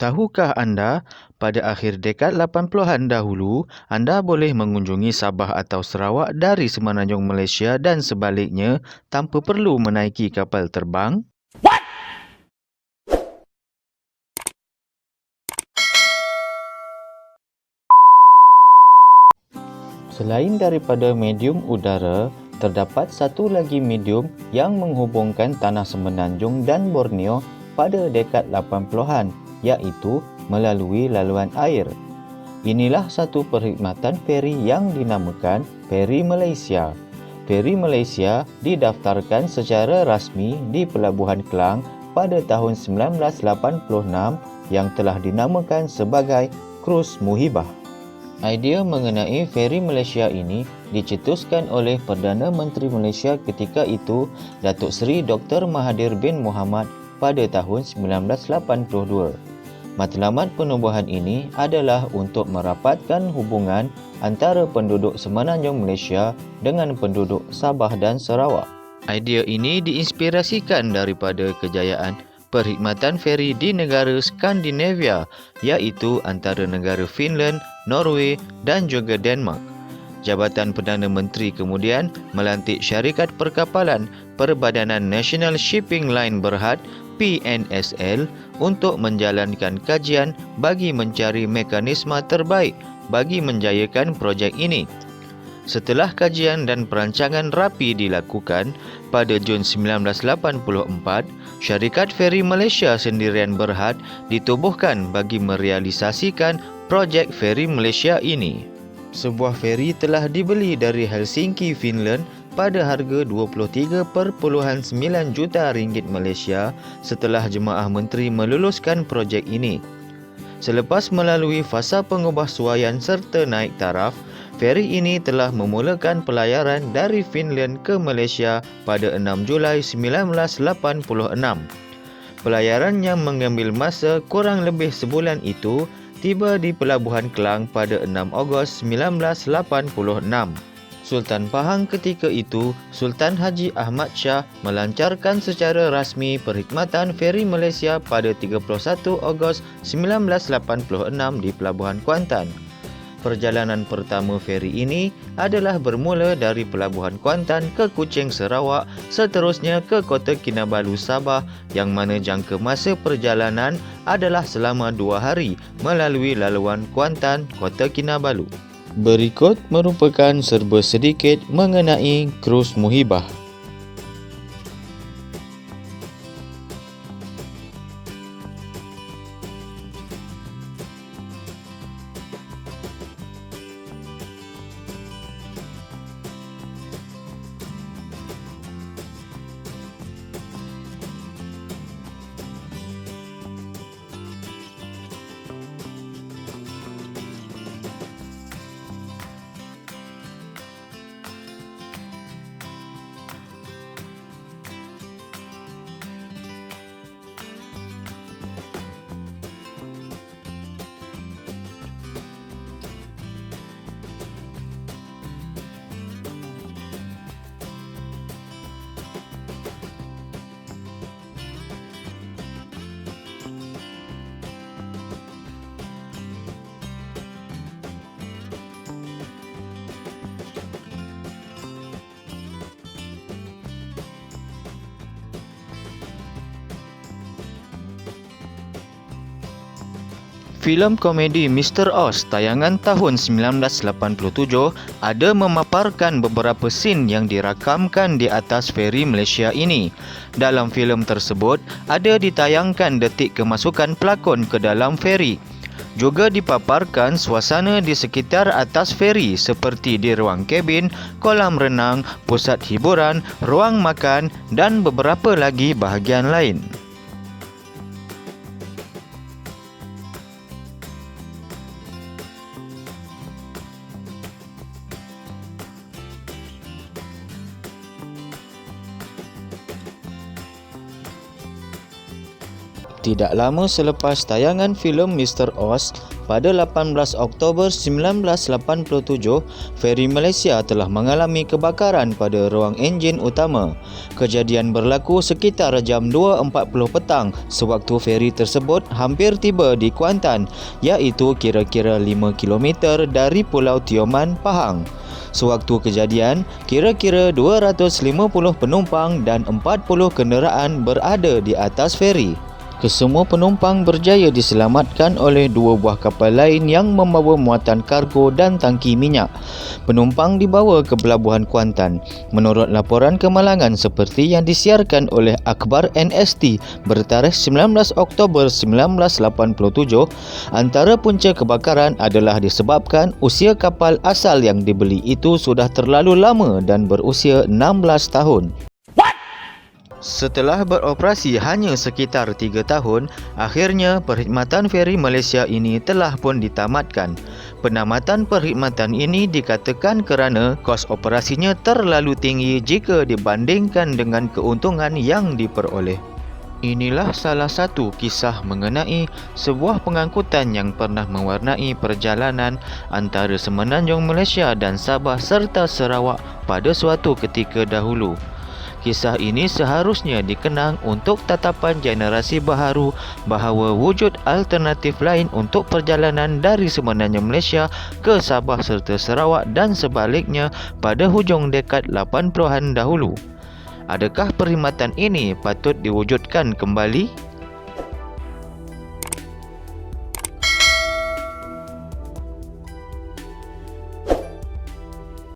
Tahukah anda, pada akhir dekad 80-an dahulu, anda boleh mengunjungi Sabah atau Sarawak dari Semenanjung Malaysia dan sebaliknya tanpa perlu menaiki kapal terbang? Selain daripada medium udara, terdapat satu lagi medium yang menghubungkan Tanah Semenanjung dan Borneo pada dekad 80-an, iaitu melalui laluan air. Inilah satu perkhidmatan feri yang dinamakan Feri Malaysia. Feri Malaysia didaftarkan secara rasmi di Pelabuhan Kelang pada tahun 1986 yang telah dinamakan sebagai Kruz Muhibah. Idea mengenai Feri Malaysia ini dicetuskan oleh Perdana Menteri Malaysia ketika itu, Datuk Seri Dr. Mahathir bin Mohamad pada tahun 1982. Matlamat penubuhan ini adalah untuk merapatkan hubungan antara penduduk Semenanjung Malaysia dengan penduduk Sabah dan Sarawak. Idea ini diinspirasikan daripada kejayaan perkhidmatan feri di negara Skandinavia, iaitu antara negara Finland, Norway dan juga Denmark. Jabatan Perdana Menteri kemudian melantik syarikat perkapalan Perbadanan National Shipping Line Berhad PNSL untuk menjalankan kajian bagi mencari mekanisme terbaik bagi menjayakan projek ini. Setelah kajian dan perancangan rapi dilakukan, pada Jun 1984, syarikat feri Malaysia Sendirian Berhad ditubuhkan bagi merealisasikan projek feri Malaysia ini. Sebuah feri telah dibeli dari Helsinki, Finland pada harga 23.9 juta ringgit Malaysia setelah Jemaah Menteri meluluskan projek ini. Selepas melalui fasa pengubahsuaian serta naik taraf, feri ini telah memulakan pelayaran dari Finland ke Malaysia pada 6 Julai 1986. Pelayaran yang mengambil masa kurang lebih sebulan itu tiba di Pelabuhan Kelang pada 6 Ogos 1986. Sultan Pahang ketika itu, Sultan Haji Ahmad Shah melancarkan secara rasmi perkhidmatan feri Malaysia pada 31 Ogos 1986 di Pelabuhan Kuantan. Perjalanan pertama feri ini adalah bermula dari Pelabuhan Kuantan ke Kuching, Sarawak, seterusnya ke Kota Kinabalu, Sabah, yang mana jangka masa perjalanan adalah selama 2 hari melalui laluan Kuantan, Kota Kinabalu. Berikut merupakan serba sedikit mengenai Kruz Muhibah. Filem komedi Mr. Oz tayangan tahun 1987 ada memaparkan beberapa scene yang dirakamkan di atas feri Malaysia ini. Dalam filem tersebut, ada ditayangkan detik kemasukan pelakon ke dalam feri. Juga dipaparkan suasana di sekitar atas feri seperti di ruang kabin, kolam renang, pusat hiburan, ruang makan dan beberapa lagi bahagian lain. Tidak lama selepas tayangan filem Mr. Oz pada 18 Oktober 1987, feri Malaysia telah mengalami kebakaran pada ruang enjin utama. Kejadian berlaku sekitar jam 2.40 petang sewaktu feri tersebut hampir tiba di Kuantan, iaitu kira-kira 5 km dari Pulau Tioman, Pahang. Sewaktu kejadian, kira-kira 250 penumpang dan 40 kenderaan berada di atas feri. Kesemua penumpang berjaya diselamatkan oleh dua buah kapal lain yang membawa muatan kargo dan tangki minyak. Penumpang dibawa ke pelabuhan Kuantan. Menurut laporan kemalangan seperti yang disiarkan oleh Akhbar NST bertarikh 19 Oktober 1987, antara punca kebakaran adalah disebabkan usia kapal asal yang dibeli itu sudah terlalu lama dan berusia 16 tahun. Setelah beroperasi hanya sekitar 3 tahun, akhirnya perkhidmatan feri Malaysia ini telah pun ditamatkan. Penamatan perkhidmatan ini dikatakan kerana kos operasinya terlalu tinggi jika dibandingkan dengan keuntungan yang diperoleh. Inilah salah satu kisah mengenai sebuah pengangkutan yang pernah mewarnai perjalanan antara Semenanjung Malaysia dan Sabah serta Sarawak pada suatu ketika dahulu. Kisah ini seharusnya dikenang untuk tatapan generasi baharu bahawa wujud alternatif lain untuk perjalanan dari Semenanjung Malaysia ke Sabah serta Sarawak dan sebaliknya pada hujung dekad 80-an dahulu. Adakah perkhidmatan ini patut diwujudkan kembali?